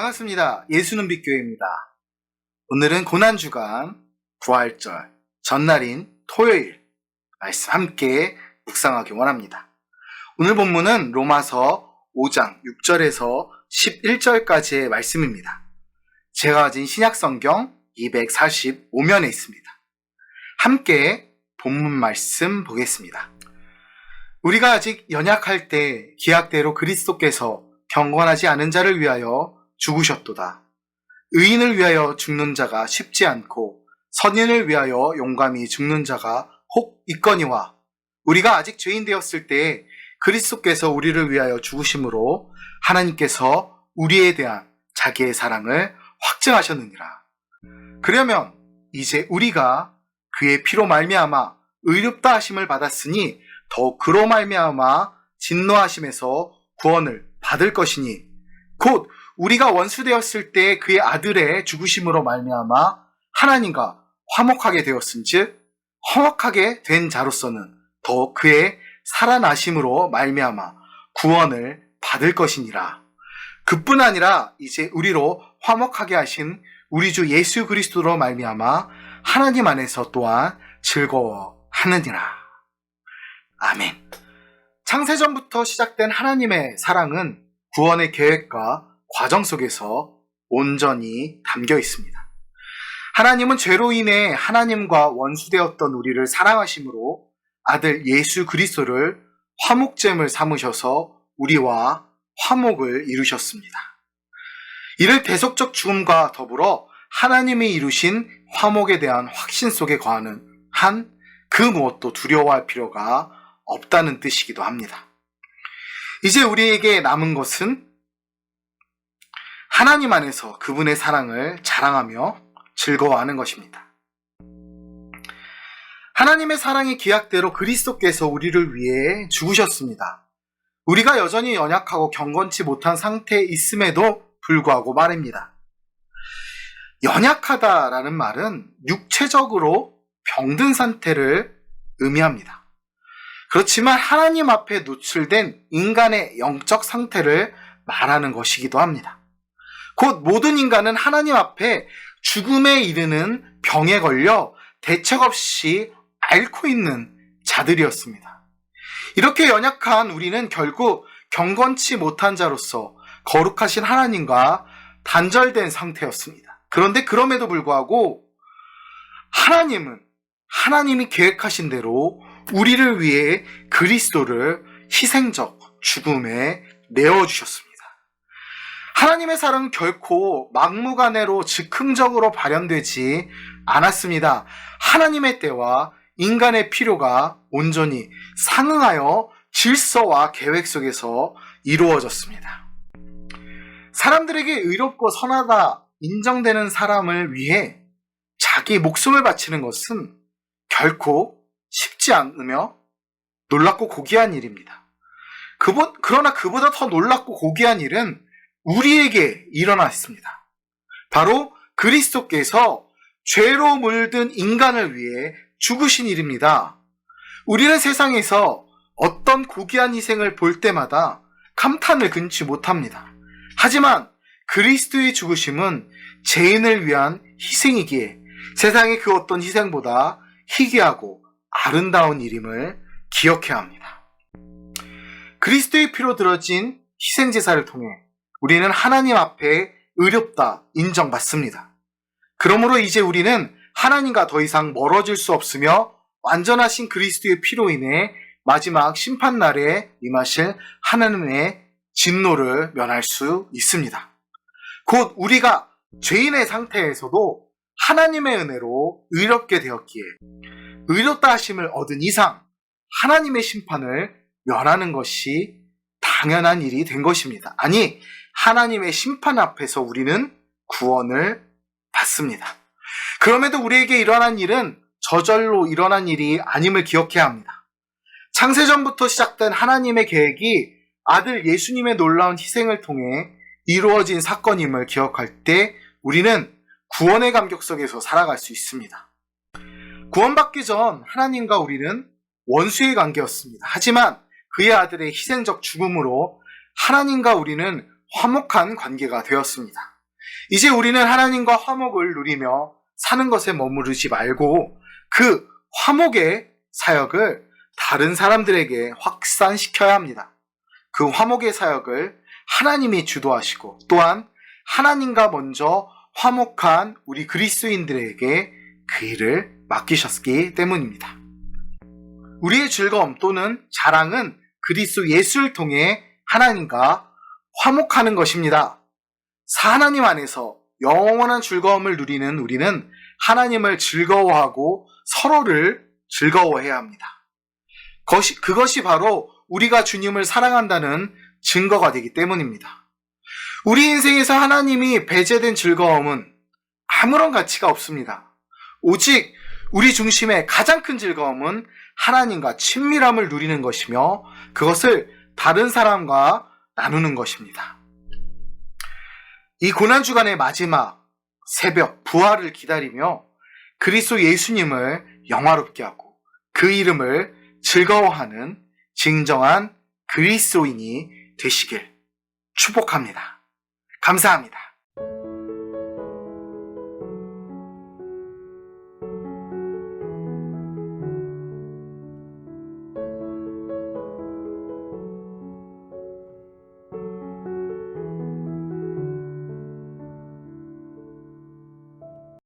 반갑습니다. 예수는 빛교회입니다. 오늘은 고난주간 부활절 전날인 토요일 말씀 함께 묵상하기 원합니다. 오늘 본문은 로마서 5장 6절에서 11절까지의 말씀입니다. 제가 가진 신약성경 245면에 있습니다. 함께 본문 말씀 보겠습니다. 우리가 아직 연약할 때 기약대로 그리스도께서 경건하지 않은 자를 위하여 죽으셨도다. 의인을 위하여 죽는 자가 쉽지 않고 선인을 위하여 용감히 죽는 자가 혹 있거니와 우리가 아직 죄인 되었을 때 그리스도께서 우리를 위하여 죽으심으로 하나님께서 우리에 대한 자기의 사랑을 확증하셨느니라. 그러면 이제 우리가 그의 피로 말미암아 의롭다 하심을 받았으니 더욱 그로 말미암아 진노하심에서 구원을 받을 것이니 곧 우리가 원수되었을 때 그의 아들의 죽으심으로 말미암아 하나님과 화목하게 되었은즉 화목하게 된 자로서는 더욱 그의 살아나심으로 말미암아 구원을 받을 것이니라. 그뿐 아니라 이제 우리로 화목하게 하신 우리 주 예수 그리스도로 말미암아 하나님 안에서 또한 즐거워하느니라. 아멘. 창세전부터 시작된 하나님의 사랑은 구원의 계획과 과정 속에서 온전히 담겨 있습니다. 하나님은 죄로 인해 하나님과 원수되었던 우리를 사랑하심으로 아들 예수 그리스도를 화목제물 삼으셔서 우리와 화목을 이루셨습니다. 이를 대속적 죽음과 더불어 하나님이 이루신 화목에 대한 확신 속에 거하는 한 그 무엇도 두려워할 필요가 없다는 뜻이기도 합니다. 이제 우리에게 남은 것은 하나님 안에서 그분의 사랑을 자랑하며 즐거워하는 것입니다. 하나님의 사랑의 기약대로 그리스도께서 우리를 위해 죽으셨습니다. 우리가 여전히 연약하고 경건치 못한 상태에 있음에도 불구하고 말입니다. 연약하다라는 말은 육체적으로 병든 상태를 의미합니다. 그렇지만 하나님 앞에 노출된 인간의 영적 상태를 말하는 것이기도 합니다. 곧 모든 인간은 하나님 앞에 죽음에 이르는 병에 걸려 대책 없이 앓고 있는 자들이었습니다. 이렇게 연약한 우리는 결국 경건치 못한 자로서 거룩하신 하나님과 단절된 상태였습니다. 그런데 그럼에도 불구하고 하나님이 계획하신 대로 우리를 위해 그리스도를 희생적 죽음에 내어주셨습니다. 하나님의 사랑은 결코 막무가내로 즉흥적으로 발현되지 않았습니다. 하나님의 때와 인간의 필요가 온전히 상응하여 질서와 계획 속에서 이루어졌습니다. 사람들에게 의롭고 선하다 인정되는 사람을 위해 자기 목숨을 바치는 것은 결코 쉽지 않으며 놀랍고 고귀한 일입니다. 그러나 그보다 더 놀랍고 고귀한 일은 우리에게 일어났습니다. 바로 그리스도께서 죄로 물든 인간을 위해 죽으신 일입니다. 우리는 세상에서 어떤 고귀한 희생을 볼 때마다 감탄을 금치 못합니다. 하지만 그리스도의 죽으심은 죄인을 위한 희생이기에 세상의 그 어떤 희생보다 희귀하고 아름다운 일임을 기억해야 합니다. 그리스도의 피로 들어진 희생제사를 통해 우리는 하나님 앞에 의롭다 인정받습니다. 그러므로 이제 우리는 하나님과 더 이상 멀어질 수 없으며 완전하신 그리스도의 피로 인해 마지막 심판날에 임하실 하나님의 진노를 면할 수 있습니다. 곧 우리가 죄인의 상태에서도 하나님의 은혜로 의롭게 되었기에 의롭다 하심을 얻은 이상 하나님의 심판을 면하는 것이 당연한 일이 된 것입니다. 아니, 하나님의 심판 앞에서 우리는 구원을 받습니다. 그럼에도 우리에게 일어난 일은 저절로 일어난 일이 아님을 기억해야 합니다. 창세전부터 시작된 하나님의 계획이 아들 예수님의 놀라운 희생을 통해 이루어진 사건임을 기억할 때 우리는 구원의 감격 속에서 살아갈 수 있습니다. 구원받기 전 하나님과 우리는 원수의 관계였습니다. 하지만 그의 아들의 희생적 죽음으로 하나님과 우리는 화목한 관계가 되었습니다. 이제 우리는 하나님과 화목을 누리며 사는 것에 머무르지 말고 그 화목의 사역을 다른 사람들에게 확산시켜야 합니다. 그 화목의 사역을 하나님이 주도하시고 또한 하나님과 먼저 화목한 우리 그리스도인들에게 그 일을 맡기셨기 때문입니다. 우리의 즐거움 또는 자랑은 그리스도 예수를 통해 하나님과 화목하는 것입니다. 하나님 안에서 영원한 즐거움을 누리는 우리는 하나님을 즐거워하고 서로를 즐거워해야 합니다. 그것이 바로 우리가 주님을 사랑한다는 증거가 되기 때문입니다. 우리 인생에서 하나님이 배제된 즐거움은 아무런 가치가 없습니다. 오직 우리 중심의 가장 큰 즐거움은 하나님과 친밀함을 누리는 것이며 그것을 다른 사람과 나누는 것입니다. 이 고난주간의 마지막 새벽 부활을 기다리며 그리스도 예수님을 영화롭게 하고 그 이름을 즐거워하는 진정한 그리스도인이 되시길 축복합니다. 감사합니다.